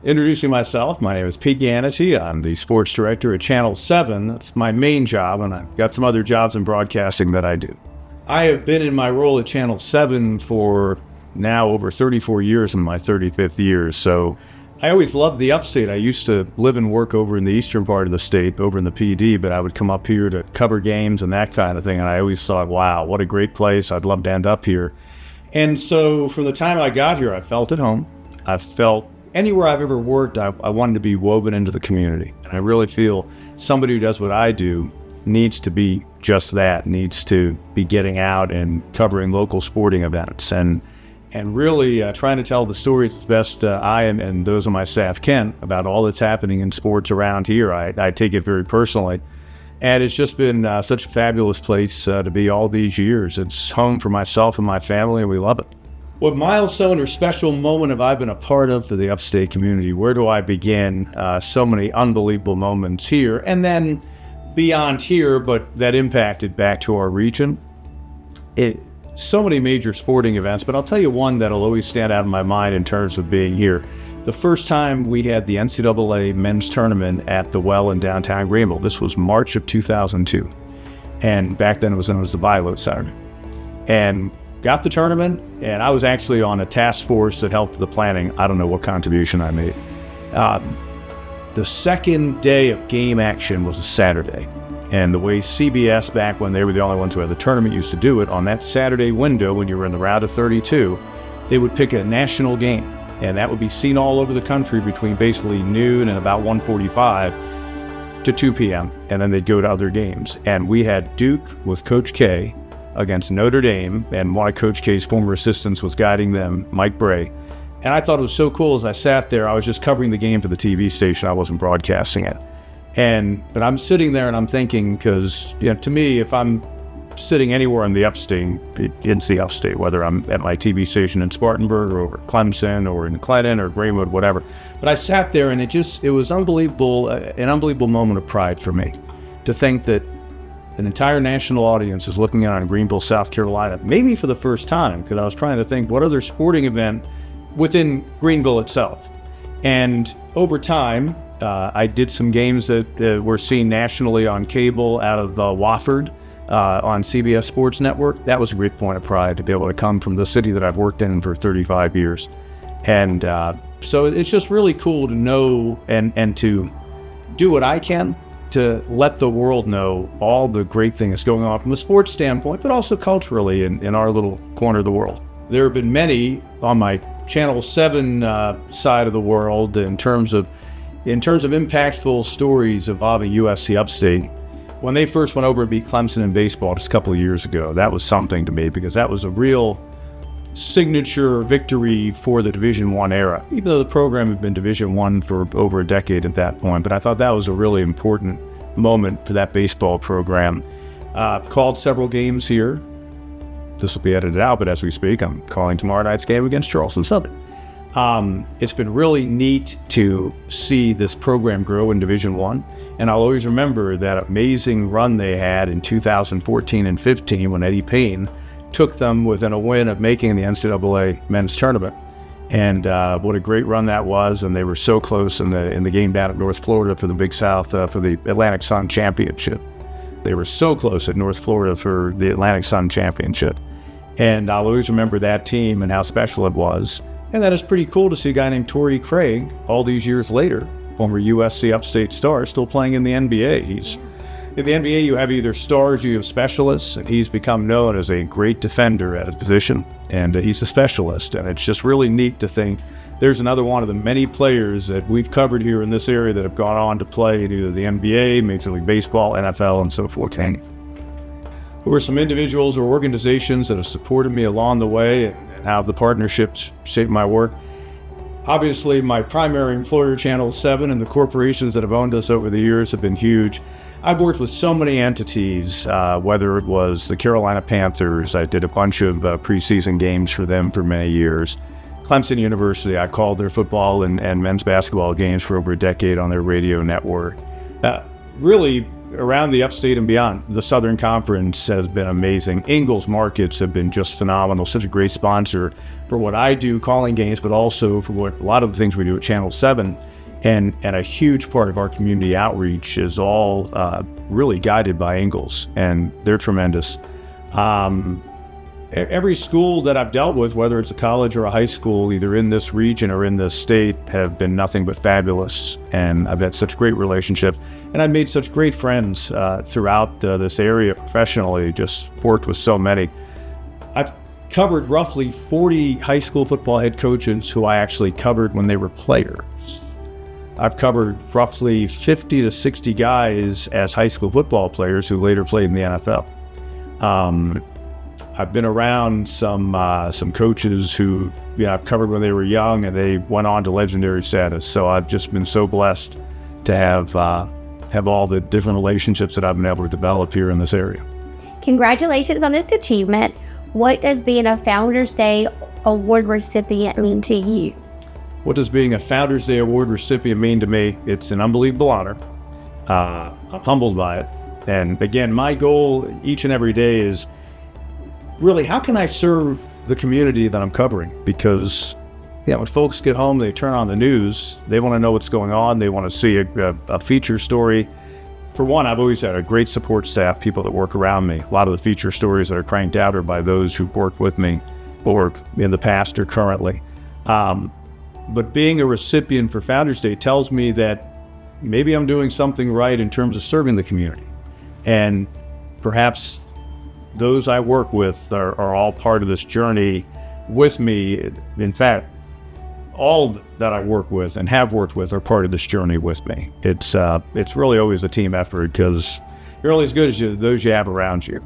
Introducing myself, my name is Pete Yanity. I'm the sports director at Channel 7. That's my main job, and I've got some other jobs in broadcasting that I do. I have been in my role at Channel 7 for now over 34 years in my 35th year, so I always loved the Upstate. I used to live and work over in the eastern part of the state, over in the PD, but I would come up here to cover games and that kind of thing, and I always thought, wow, what a great place. I'd love to end up here. And so from the time I got here, I felt at home. I felt anywhere I've ever worked, I wanted to be woven into the community. And I really feel somebody who does what I do needs to be just that, needs to be getting out and covering local sporting events and really trying to tell the stories as best I and those on my staff can about all that's happening in sports around here. I take it very personally. And it's just been such a fabulous place to be all these years. It's home for myself and my family, and we love it. What milestone or special moment have I been a part of for the Upstate community? Where do I begin? So many unbelievable moments here, and then beyond here, but that impacted back to our region. So many major sporting events, but I'll tell you one that'll always stand out in my mind in terms of being here. The first time we had the NCAA men's tournament at the Well in downtown Greenville. This was March of 2002, and back then it was known as the Bilo Saturday. And got the tournament, and I was actually on a task force that helped with the planning. I don't know what contribution I made. The second day of game action was a Saturday, and the way CBS, back when they were the only ones who had the tournament, used to do it, on that Saturday window when you were in the round of 32, they would pick a national game, and that would be seen all over the country between basically noon and about 1:45 to 2 p.m., and then they'd go to other games. And we had Duke with Coach K against Notre Dame, and one of Coach K's former assistants was guiding them, Mike Bray. And I thought it was so cool. As I sat there, I was just covering the game for the TV station. I wasn't broadcasting it. But I'm sitting there and I'm thinking, because to me, if I'm sitting anywhere in the Upstate, it's the Upstate, whether I'm at my TV station in Spartanburg or over Clemson or in Clinton or Greenwood, whatever. But I sat there and it was unbelievable, an unbelievable moment of pride for me to think that an entire national audience is looking out on Greenville, South Carolina, maybe for the first time, because I was trying to think what other sporting event within Greenville itself. And over time, I did some games that were seen nationally on cable out of Wofford on CBS Sports Network. That was a great point of pride to be able to come from the city that I've worked in for 35 years. And so it's just really cool to know and to do what I can to let the world know all the great things going on from a sports standpoint, but also culturally in our little corner of the world. There have been many on my Channel 7 side of the world in terms of impactful stories involving USC Upstate. When they first went over to beat Clemson in baseball just a couple of years ago, that was something to me, because that was a real signature victory for the Division I era, even though the program had been Division I for over a decade at that point. But I thought that was a really important moment for that baseball program. I've called several games here. This will be edited out, but as we speak, I'm calling tomorrow night's game against Charleston Southern. It's been really neat to see this program grow in Division I, and I'll always remember that amazing run they had in 2014 and 15 when Eddie Payne took them within a win of making the NCAA men's tournament. And what a great run that was, and they were so close in the game down at North Florida for the Big South, for the Atlantic Sun Championship. They were so close at North Florida for the Atlantic Sun Championship. And I'll always remember that team and how special it was. And that is pretty cool to see a guy named Torrey Craig, all these years later, former USC Upstate star, still playing in the NBA. In the NBA, you have either stars, you have specialists, and he's become known as a great defender at his position, and he's a specialist. And it's just really neat to think there's another one of the many players that we've covered here in this area that have gone on to play in either the NBA, Major League Baseball, NFL, and so forth. There were some individuals or organizations that have supported me along the way and how the partnerships shaped my work. Obviously, my primary employer, Channel 7, and the corporations that have owned us over the years have been huge. I've worked with so many entities, whether it was the Carolina Panthers. I did a bunch of preseason games for them for many years. Clemson University, I called their football and men's basketball games for over a decade on their radio network. Really around the Upstate and beyond. The Southern Conference has been amazing. Ingalls markets have been just phenomenal. Such a great sponsor for what I do, calling games, but also for what a lot of the things we do at Channel 7. And a huge part of our community outreach is all really guided by Ingalls, and they're tremendous. Every school that I've dealt with, whether it's a college or a high school, either in this region or in this state, have been nothing but fabulous. And I've had such great relationships. And I've made such great friends throughout this area professionally, just worked with so many. I've covered roughly 40 high school football head coaches who I actually covered when they were players. I've covered roughly 50 to 60 guys as high school football players who later played in the NFL. I've been around some coaches who I've covered when they were young, and they went on to legendary status. So I've just been so blessed to have all the different relationships that I've been able to develop here in this area. Congratulations on this achievement. What does being a Founders Day Award recipient mean to you? What does being a Founders Day Award recipient mean to me? It's an unbelievable honor. I'm humbled by it. And again, my goal each and every day is really, how can I serve the community that I'm covering? Because when folks get home, they turn on the news, they want to know what's going on, they want to see a feature story. For one, I've always had a great support staff, people that work around me. A lot of the feature stories that are cranked out are by those who've worked with me or in the past or currently. But being a recipient for Founders Day tells me that maybe I'm doing something right in terms of serving the community. And perhaps those I work with are all part of this journey with me. In fact, all that I work with and have worked with are part of this journey with me. It's really always a team effort, because you're only as good as those you have around you.